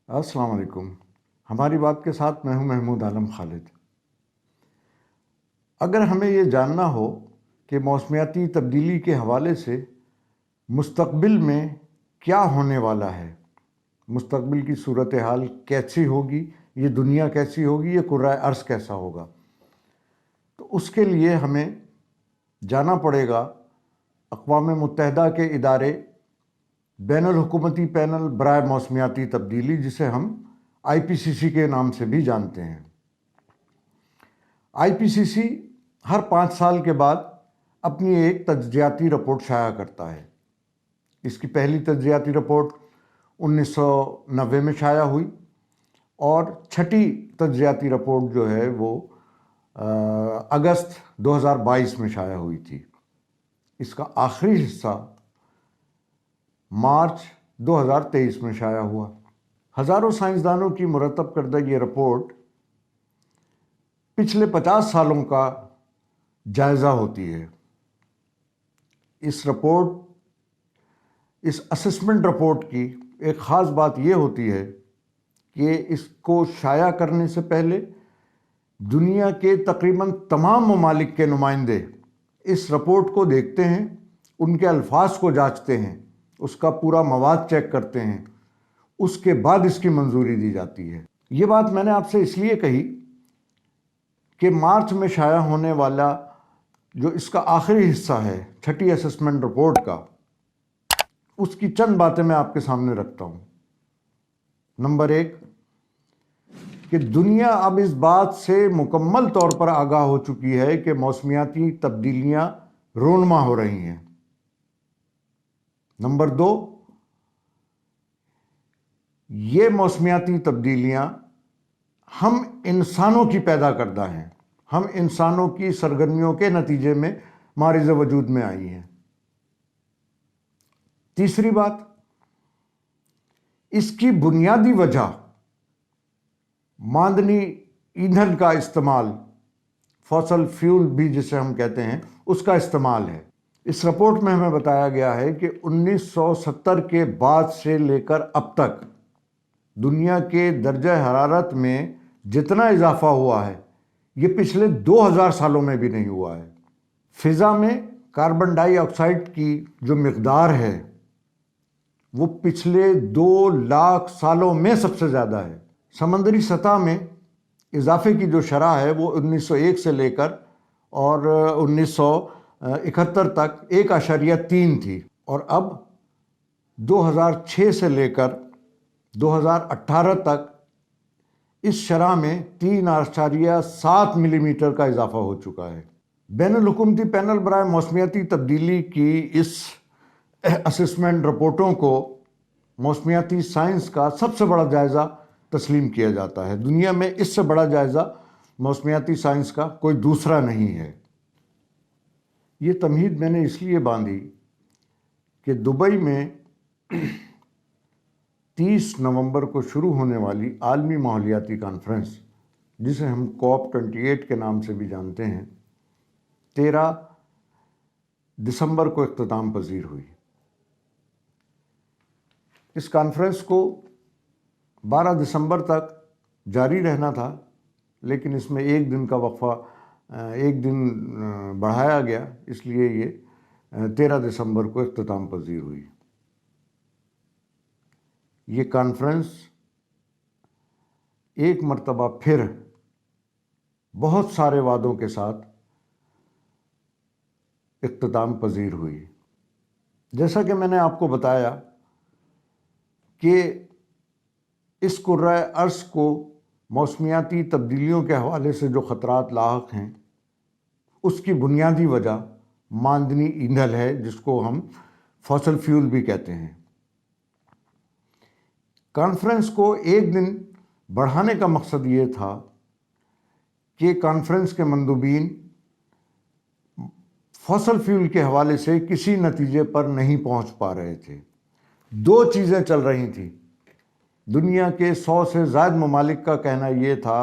السلام علیکم۔ ہماری بات کے ساتھ میں ہوں محمود عالم خالد۔ اگر ہمیں یہ جاننا ہو کہ موسمیاتی تبدیلی کے حوالے سے مستقبل میں کیا ہونے والا ہے، مستقبل کی صورتحال کیسی ہوگی، یہ دنیا کیسی ہوگی، یہ کرۂ ارض کیسا ہوگا، تو اس کے لیے ہمیں جانا پڑے گا اقوام متحدہ کے ادارے بین الحکومتی پینل برائے موسمیاتی تبدیلی، جسے ہم IPCC کے نام سے بھی جانتے ہیں۔ IPCC ہر 5 سال کے بعد اپنی ایک تجزیاتی رپورٹ شائع کرتا ہے۔ اس کی پہلی تجزیاتی رپورٹ 1990 میں شائع ہوئی اور چھٹی تجزیاتی رپورٹ جو ہے وہ اگست 2022 میں شائع ہوئی تھی۔ اس کا آخری حصہ مارچ 2023 میں شائع ہوا۔ ہزاروں سائنسدانوں کی مرتب کردہ یہ رپورٹ پچھلے 50 سالوں کا جائزہ ہوتی ہے۔ اس اسسمنٹ رپورٹ کی ایک خاص بات یہ ہوتی ہے کہ اس کو شائع کرنے سے پہلے دنیا کے تقریباً تمام ممالک کے نمائندے اس رپورٹ کو دیکھتے ہیں، ان کے الفاظ کو جانچتے ہیں، اس کا پورا مواد چیک کرتے ہیں، اس کے بعد اس کی منظوری دی جاتی ہے۔ یہ بات میں نے آپ سے اس لیے کہی کہ مارچ میں شائع ہونے والا جو اس کا آخری حصہ ہے چھٹی اسسمنٹ رپورٹ کا، اس کی چند باتیں میں آپ کے سامنے رکھتا ہوں۔ نمبر 1 کہ دنیا اب اس بات سے مکمل طور پر آگاہ ہو چکی ہے کہ موسمیاتی تبدیلیاں رونما ہو رہی ہیں۔ نمبر 2 یہ موسمیاتی تبدیلیاں ہم انسانوں کی پیدا کردہ ہیں، ہم انسانوں کی سرگرمیوں کے نتیجے میں مارز وجود میں آئی ہیں۔ تیسری بات، اس کی بنیادی وجہ معدنی ایندھن کا استعمال، فوسل فیول بھی جسے ہم کہتے ہیں، اس کا استعمال ہے۔ اس رپورٹ میں ہمیں بتایا گیا ہے کہ 1970 کے بعد سے لے کر اب تک دنیا کے درجہ حرارت میں جتنا اضافہ ہوا ہے یہ پچھلے 2000 سالوں میں بھی نہیں ہوا ہے۔ فضا میں کاربن ڈائی آکسائڈ کی جو مقدار ہے وہ پچھلے 2 لاکھ سالوں میں سب سے زیادہ ہے۔ سمندری سطح میں اضافے کی جو شرح ہے وہ 1901 سے لے کر اور 1971 تک 1.3 تھی، اور اب 2006 سے لے کر 2018 تک اس شرح میں 3.7 ملی میٹر کا اضافہ ہو چکا ہے۔ بین الحکومتی پینل برائے موسمیاتی تبدیلی کی اس اسسمنٹ رپورٹوں کو موسمیاتی سائنس کا سب سے بڑا جائزہ تسلیم کیا جاتا ہے۔ دنیا میں اس سے بڑا جائزہ موسمیاتی سائنس کا کوئی دوسرا نہیں ہے۔ یہ تمہید میں نے اس لیے باندھی کہ دبئی میں 30 نومبر کو شروع ہونے والی عالمی ماحولیاتی کانفرنس، جسے ہم COP28 کے نام سے بھی جانتے ہیں، 13 دسمبر کو اختتام پذیر ہوئی۔ اس کانفرنس کو 12 دسمبر تک جاری رہنا تھا، لیکن اس میں ایک دن کا وقفہ، ایک دن بڑھایا گیا، اس لیے یہ 13 دسمبر کو اختتام پذیر ہوئی۔ یہ کانفرنس ایک مرتبہ پھر بہت سارے وعدوں کے ساتھ اختتام پذیر ہوئی۔ جیسا کہ میں نے آپ کو بتایا کہ اس کرۂ ارض کو موسمیاتی تبدیلیوں کے حوالے سے جو خطرات لاحق ہیں، اس کی بنیادی وجہ معدنی ایندھن ہے، جس کو ہم فوسل فیول بھی کہتے ہیں۔ کانفرنس کو ایک دن بڑھانے کا مقصد یہ تھا کہ کانفرنس کے مندوبین فوسل فیول کے حوالے سے کسی نتیجے پر نہیں پہنچ پا رہے تھے۔ 2 چیزیں چل رہی تھیں۔ دنیا کے 100 سے زائد ممالک کا کہنا یہ تھا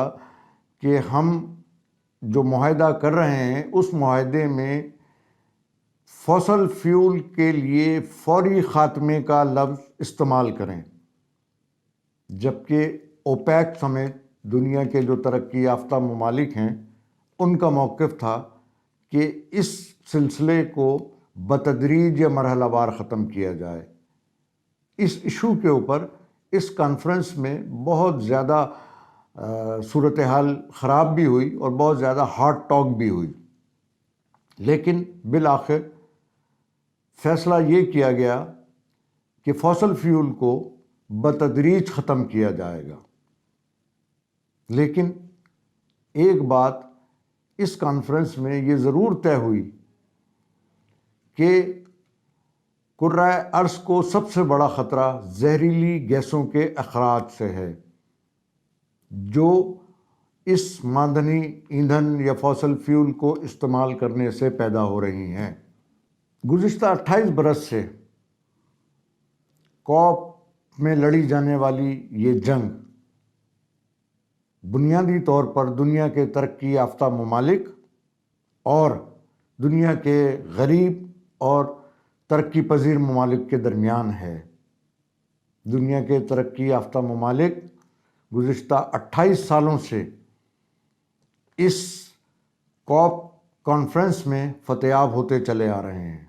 کہ ہم جو معاہدہ کر رہے ہیں اس معاہدے میں فوسل فیول کے لیے فوری خاتمے کا لفظ استعمال کریں۔ جبکہ اوپیک سمیت دنیا کے جو ترقی یافتہ ممالک ہیں ان کا موقف تھا کہ اس سلسلے کو بتدریج یا مرحلہ وار ختم کیا جائے۔ اس ایشو کے اوپر اس کانفرنس میں بہت زیادہ صورتحال خراب بھی ہوئی اور بہت زیادہ ہارڈ ٹاک بھی ہوئی، لیکن بالآخر فیصلہ یہ کیا گیا کہ فوسل فیول کو بتدریج ختم کیا جائے گا۔ لیکن ایک بات اس کانفرنس میں یہ ضرور طے ہوئی کہ کرۂ ارض کو سب سے بڑا خطرہ زہریلی گیسوں کے اخراج سے ہے، جو اس معدنی ایندھن یا فوسل فیول کو استعمال کرنے سے پیدا ہو رہی ہیں۔ گزشتہ 28 برس سے کوپ میں لڑی جانے والی یہ جنگ بنیادی طور پر دنیا کے ترقی یافتہ ممالک اور دنیا کے غریب اور ترقی پذیر ممالک کے درمیان ہے۔ دنیا کے ترقی یافتہ ممالک گزشتہ 28 سالوں سے اس کوپ کانفرنس میں فتح یاب ہوتے چلے آ رہے ہیں۔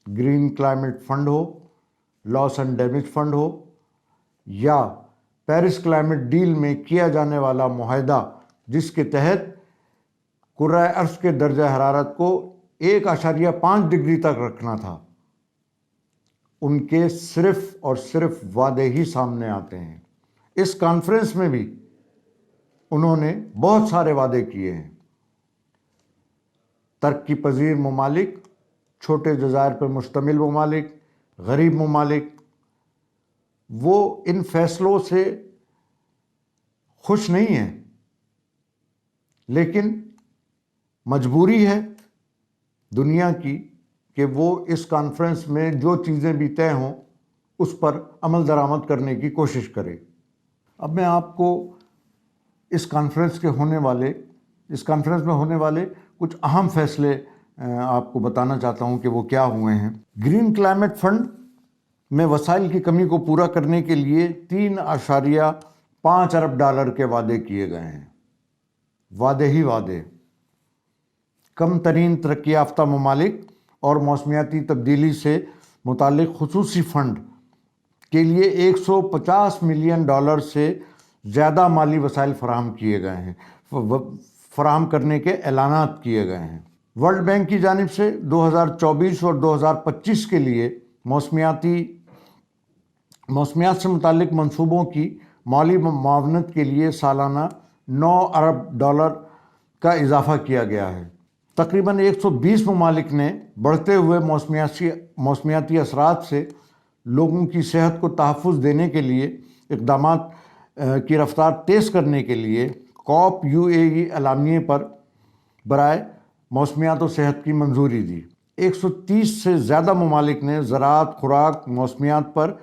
گرین کلائمیٹ فنڈ ہو، لاس اینڈ ڈیمیج فنڈ ہو، یا پیرس کلائمیٹ ڈیل میں کیا جانے والا معاہدہ جس کے تحت کرۂ ارض کے درجہ حرارت کو 1.5 ڈگری تک رکھنا تھا، ان کے صرف اور صرف وعدے ہی سامنے آتے ہیں۔ اس کانفرنس میں بھی انہوں نے بہت سارے وعدے کیے ہیں۔ ترقی پذیر ممالک، چھوٹے جزائر پر مشتمل ممالک، غریب ممالک، وہ ان فیصلوں سے خوش نہیں ہیں، لیکن مجبوری ہے دنیا کی کہ وہ اس کانفرنس میں جو چیزیں بھی طے ہوں اس پر عمل درآمد کرنے کی کوشش کرے۔ اب میں آپ کو اس کانفرنس میں ہونے والے کچھ اہم فیصلے آپ کو بتانا چاہتا ہوں کہ وہ کیا ہوئے ہیں۔ گرین کلائمیٹ فنڈ میں وسائل کی کمی کو پورا کرنے کے لیے $3.5 ارب کے وعدے کیے گئے ہیں۔ وعدے ہی وعدے۔ کم ترین ترقی یافتہ ممالک اور موسمیاتی تبدیلی سے متعلق خصوصی فنڈ کے لیے $150 ملین سے زیادہ مالی وسائل فراہم کیے گئے ہیں، فراہم کرنے کے اعلانات کیے گئے ہیں۔ ورلڈ بینک کی جانب سے 2024 اور 2025 کے لیے موسمیات سے متعلق منصوبوں کی مالی معاونت کے لیے سالانہ $9 ارب کا اضافہ کیا گیا ہے۔ تقریباً 120 ممالک نے بڑھتے ہوئے موسمیاتی اثرات سے لوگوں کی صحت کو تحفظ دینے کے لیے اقدامات کی رفتار تیز کرنے کے لیے کوپ UAE اعلامیے پر برائے موسمیات و صحت کی منظوری دی۔ 130 سے زیادہ ممالک نے زراعت، خوراک، موسمیات پر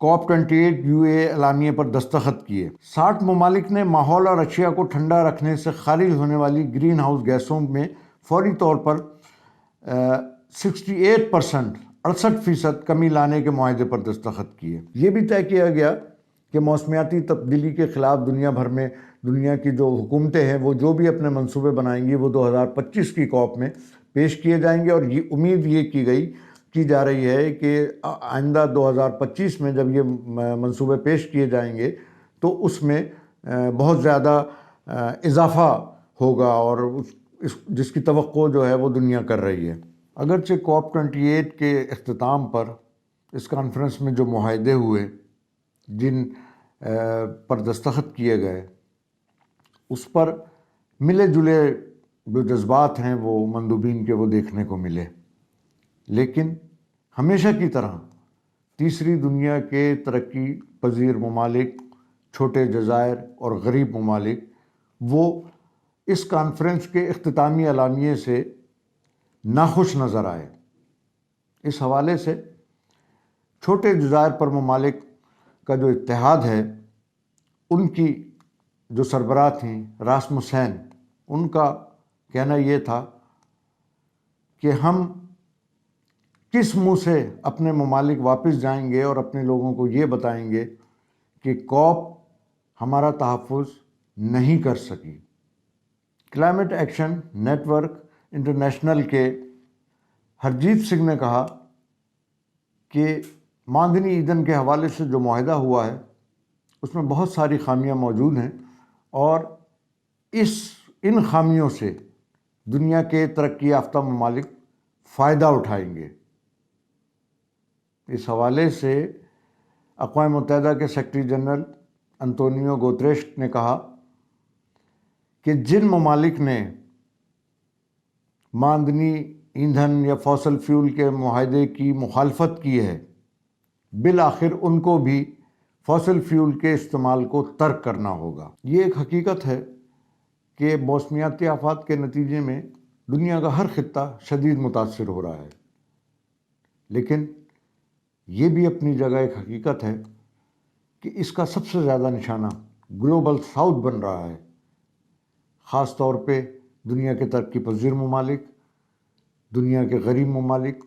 کوپ 28 UAE اعلامیے پر دستخط کیے۔ 60 ممالک نے ماحول اور اشیاء کو ٹھنڈا رکھنے سے خارج ہونے والی گرین ہاؤس گیسوں میں فوری طور پر 68% کمی لانے کے معاہدے پر دستخط کیے۔ یہ بھی طے کیا گیا کہ موسمیاتی تبدیلی کے خلاف دنیا بھر میں دنیا کی جو حکومتیں ہیں وہ جو بھی اپنے منصوبے بنائیں گی وہ 2025 کی کوپ میں پیش کیے جائیں گے، اور یہ امید یہ کی جا رہی ہے کہ آئندہ 2025 میں جب یہ منصوبے پیش کیے جائیں گے تو اس میں بہت زیادہ اضافہ ہوگا، اور جس کی توقع جو ہے وہ دنیا کر رہی ہے۔ اگرچہ کوپ 28 کے اختتام پر اس کانفرنس میں جو معاہدے ہوئے، جن پر دستخط کیے گئے، اس پر ملے جلے جو جذبات ہیں وہ مندوبین کے وہ دیکھنے کو ملے، لیکن ہمیشہ کی طرح تیسری دنیا کے ترقی پذیر ممالک، چھوٹے جزائر اور غریب ممالک وہ اس کانفرنس کے اختتامی اعلامیے سے ناخوش نظر آئے۔ اس حوالے سے چھوٹے جزائر پر ممالک کا جو اتحاد ہے، ان کی جو سربراہ تھیں راسمسین، ان کا کہنا یہ تھا کہ ہم کس منہ سے اپنے ممالک واپس جائیں گے اور اپنے لوگوں کو یہ بتائیں گے کہ کوپ ہمارا تحفظ نہیں کر سکی۔ Climate action network international کے ہرجیت سنگھ نے کہا کہ ماندنی ایندھن کے حوالے سے جو معاہدہ ہوا ہے اس میں بہت ساری خامیاں موجود ہیں، اور ان خامیوں سے دنیا کے ترقی یافتہ ممالک فائدہ اٹھائیں گے۔ اس حوالے سے اقوام متحدہ کے سیکرٹری جنرل انطونیو گوتریش نے کہا کہ جن ممالک نے ماندنی ایندھن یا فوسل فیول کے معاہدے کی مخالفت کی ہے، بالآخر ان کو بھی فوسل فیول کے استعمال کو ترک کرنا ہوگا۔ یہ ایک حقیقت ہے کہ موسمیاتی آفات کے نتیجے میں دنیا کا ہر خطہ شدید متاثر ہو رہا ہے، لیکن یہ بھی اپنی جگہ ایک حقیقت ہے کہ اس کا سب سے زیادہ نشانہ گلوبل ساؤتھ بن رہا ہے، خاص طور پہ دنیا کے ترقی پذیر ممالک، دنیا کے غریب ممالک،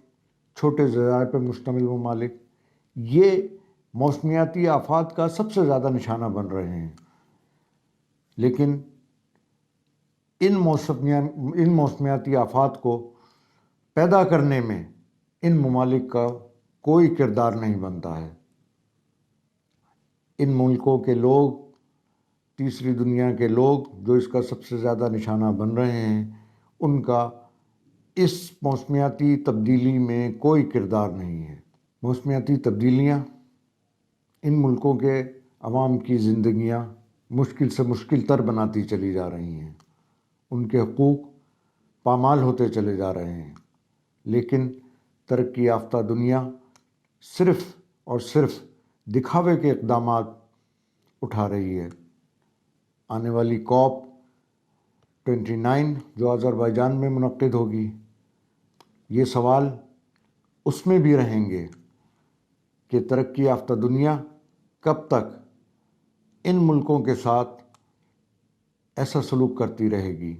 چھوٹے ذرائع پر مشتمل ممالک، یہ موسمیاتی آفات کا سب سے زیادہ نشانہ بن رہے ہیں۔ لیکن ان موسمیاتی آفات کو پیدا کرنے میں ان ممالک کا کوئی کردار نہیں بنتا ہے۔ ان ملکوں کے لوگ، تیسری دنیا کے لوگ جو اس کا سب سے زیادہ نشانہ بن رہے ہیں، ان کا اس موسمیاتی تبدیلی میں کوئی کردار نہیں ہے۔ موسمیاتی تبدیلیاں ان ملکوں کے عوام کی زندگیاں مشکل سے مشکل تر بناتی چلی جا رہی ہیں، ان کے حقوق پامال ہوتے چلے جا رہے ہیں، لیکن ترقی یافتہ دنیا صرف اور صرف دکھاوے کے اقدامات اٹھا رہی ہے۔ آنے والی کوپ 29 جو آذربائیجان میں منعقد ہوگی، یہ سوال اس میں بھی رہیں گے کہ ترقی یافتہ دنیا کب تک ان ملکوں کے ساتھ ایسا سلوک کرتی رہے گی۔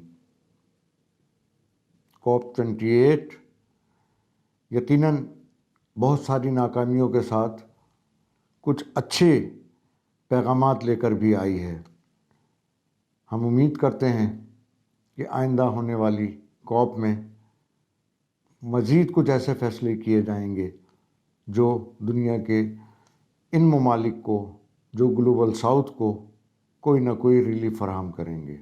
کوپ 28 یقیناً بہت ساری ناکامیوں کے ساتھ کچھ اچھے پیغامات لے کر بھی آئی ہے۔ ہم امید کرتے ہیں کہ آئندہ ہونے والی کوپ میں مزید کچھ ایسے فیصلے کیے جائیں گے جو دنیا کے ان ممالک کو، جو گلوبل ساؤتھ کو کوئی نہ کوئی ریلیف فراہم کریں گے۔